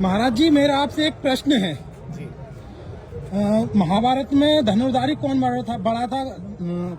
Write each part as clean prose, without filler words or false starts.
महाराज जी, मेरा आपसे एक प्रश्न है जी। महाभारत में धनुर्धारी कौन बड़ा था?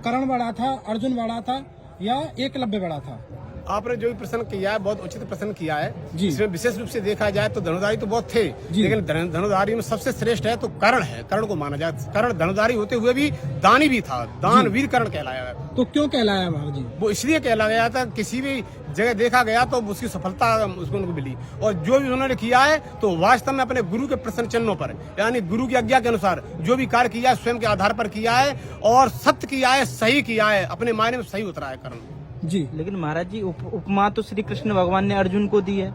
कर्ण बड़ा था, अर्जुन बड़ा था या एकलव्य बड़ा था? आपने जो भी प्रश्न किया है बहुत उचित प्रश्न किया है जी। इसमें विशेष रूप से देखा जाए तो धनुर्धारी तो बहुत थे, जी। लेकिन धनुर्धारी में सबसे श्रेष्ठ है तो कर्ण है। कर्ण को माना जाए, कर्ण धनुर्धारी होते हुए भी दानी भी था, दान वीर कर्ण कहलाया है। तो क्यों कहलाया महाराज जी? वो इसलिए कहला गया था, किसी भी जगह देखा गया तो उसकी सफलता उसको उनको मिली, और जो भी उन्होंने किया है तो वास्तव में अपने गुरु के प्रश्न चिन्हों पर, यानी गुरु की आज्ञा के अनुसार जो भी कार्य किया है स्वयं के आधार पर किया है, और सत्य किया है, सही किया है, अपने मायने में सही उतरा है कर्ण जी। लेकिन महाराज जी उपमा तो श्री कृष्ण भगवान ने अर्जुन को दी है।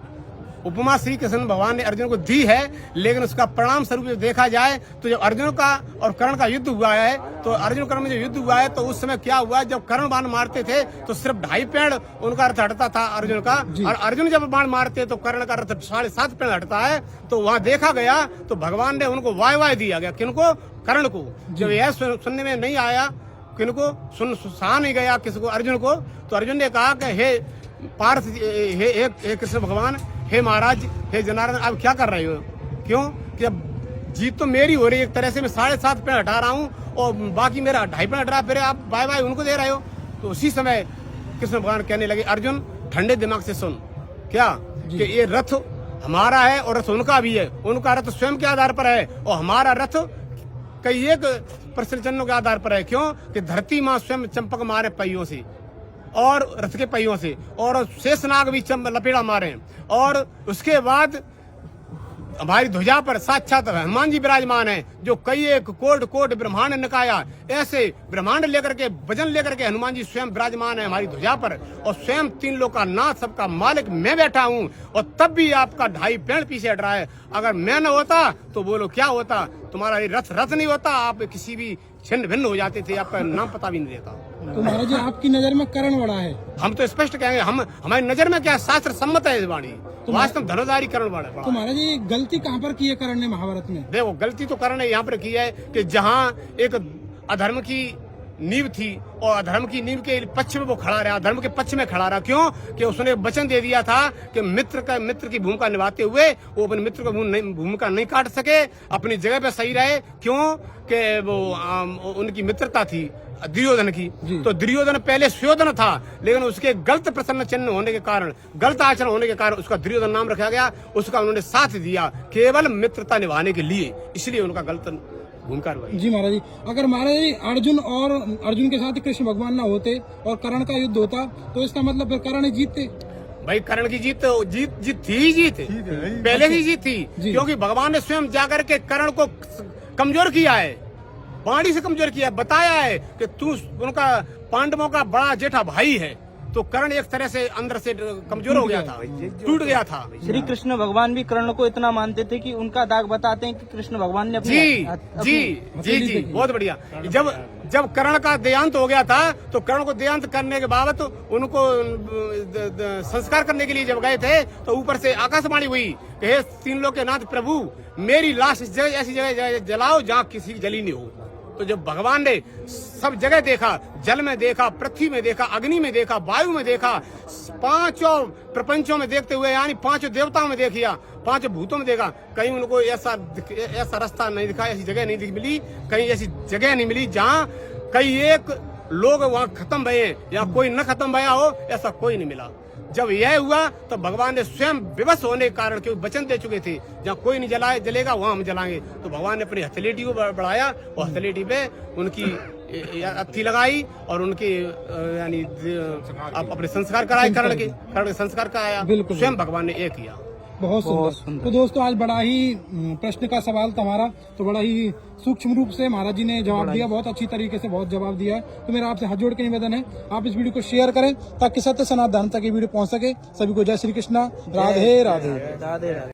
उपमा श्री कृष्ण भगवान ने अर्जुन को दी है, लेकिन उसका परिणाम स्वरूप देखा जाए तो जब अर्जुन का और कर्ण का युद्ध हुआ है, तो अर्जुन कर्ण में जो युद्ध हुआ है तो उस समय क्या हुआ, जब कर्ण बाण मारते थे तो सिर्फ 2.5 पेड़ उनका रथ हटता था अर्जुन का, और अर्जुन जब बाण मारते तो कर्ण का रथ 7.5 पेड़ हटता है। तो वहाँ देखा गया तो भगवान ने उनको वाय दिया गया, किनको? कर्ण को। जब यह सुनने में नहीं आया, किनको सहा नहीं गया, किसी को? अर्जुन को। तो अर्जुन ने कहा कि हे पार्थ, हे कृष्ण भगवान, हे महाराज, हे जनार्दन, आप क्या कर रहे हो? क्यों कि अब जीत तो मेरी हो रही है, एक तरह से मैं 7.5 पेड़ हटा रहा हूँ और बाकी मेरा 2.5 पेड़ हट रहा है, फिर आप बाय उनको दे रहे हो। तो उसी समय कृष्ण भगवान कहने लगे, अर्जुन ठंडे दिमाग से सुन, क्या कि ये रथ हमारा है और रथ उनका भी है, उनका रथ स्वयं के आधार पर है और हमारा रथ कई एक प्रश्न चिन्हों के आधार पर है। क्यों कि धरती माँ स्वयं चंपक मारे पहियों से और रथ के पहियों से, और शेषनाग भी लपेड़ा मारे, और उसके बाद हमारी ध्वजा पर साक्षात हनुमान जी विराजमान है, जो कई एक कोट ब्रह्मांड निकाया, ऐसे ब्रह्मांड लेकर के, वजन लेकर के हनुमान जी स्वयं विराजमान है हमारी ध्वजा पर, और स्वयं 3 लोक का नाथ, सबका मालिक मैं बैठा हूँ, और तब भी आपका 2.5 पेड़ पीछे हट रहा है। अगर मैं न होता तो बोलो क्या होता, तुम्हारा ये रथ नहीं होता, आप किसी भी छिन्न भिन्न हो जाते थे, आपका नाम पता भी नहीं देता। तो महाराज जी, आपकी नजर में कर्ण बड़ा है? हम तो स्पष्ट कहेंगे, हमारी नजर में क्या शास्त्र सम्मत है इस वाणी, तो वास्तव धनुर्धारी कर्ण बड़ा है। तो महाराज जी, गलती कहाँ पर की है कर्ण ने महाभारत में? देखो, गलती तो कर्ण ने यहाँ पर की है कि जहाँ एक अधर्म की नींव थी और अधर्म की नींव के पक्ष में वो खड़ा रहा, धर्म के पक्ष में खड़ा रहा। क्यों कि उसने वचन दे दिया था कि मित्र की भूमिका निभाते हुए वो अपने मित्र की भूमिका नहीं काट सके, अपनी जगह पे सही रहे। क्यों कि वो उनकी मित्रता थी दुर्योधन की, तो दुर्योधन पहले सुयोधन था, लेकिन उसके गलत प्रसन्न चिन्ह होने के कारण, गलत आचरण होने के कारण उसका दुर्योधन नाम रखा गया। उसका उन्होंने साथ दिया केवल मित्रता निभाने के लिए, इसलिए उनका गलत भूमिका निभाई। जी महाराज जी, अगर महाराज जी अर्जुन के साथ कृष्ण भगवान ना होते और कर्ण का युद्ध होता तो इसका मतलब फिर कर्ण जीतते? भाई कर्ण की जीत थी, पहले ही जीत थी, क्योंकि भगवान ने स्वयं जाकर के कर्ण को कमजोर किया है, वाणी से कमजोर किया है, बताया है कि तू उनका पांडवों का बड़ा जेठा भाई है। तो कर्ण एक तरह से अंदर से कमजोर हो गया था, टूट गया था। श्री कृष्ण भगवान भी कर्ण को इतना मानते थे कि उनका दाग बताते हैं कि कृष्ण भगवान ने जी बहुत बढ़िया। जब कर्ण का देहांत हो गया था तो कर्ण को देहांत करने के बाद उनको संस्कार करने के लिए जब गए थे तो ऊपर से आकाशवाणी हुई कि हे 3 लोक के नाथ प्रभु, मेरी लाश ऐसी जगह जलाओ जहाँ किसी की जली नहीं हो। तो जब भगवान ने सब जगह देखा, जल में देखा, पृथ्वी में देखा, अग्नि में देखा, वायु में देखा, 5 प्रपंचों में देखते हुए, यानी 5 देवताओं में देखिया, 5 भूतों में देखा, कहीं उनको ऐसा रास्ता नहीं दिखा, ऐसी जगह नहीं मिली, कहीं ऐसी जगह नहीं मिली जहाँ कई एक लोग वहाँ खत्म भये या कोई न खत्म भया हो, ऐसा कोई नहीं मिला। जब यह हुआ तो भगवान ने स्वयं विवश होने के कारण, क्योंकि वचन दे चुके थे जहाँ कोई नहीं जलेगा वहां हम जलाएंगे, तो भगवान ने अपनी हथेली को बढ़ाया और हथेली पे उनकी अर्थी लगाई और उनके यानी अपने संस्कार कराए, कर्ण के संस्कार कराया, स्वयं भगवान ने ये किया। बहुत सुंदर। तो दोस्तों, आज बड़ा ही प्रश्न का सवाल था हमारा, तो बड़ा ही सूक्ष्म रूप से महाराज जी ने जवाब दिया, बहुत अच्छी तरीके से बहुत जवाब दिया है। तो मेरा आपसे हाथ जोड़ के निवेदन है, आप इस वीडियो को शेयर करें ताकि सत्य सनातन तक ये वीडियो पहुंच सके। सभी को जय श्री कृष्णा, राधे राधे।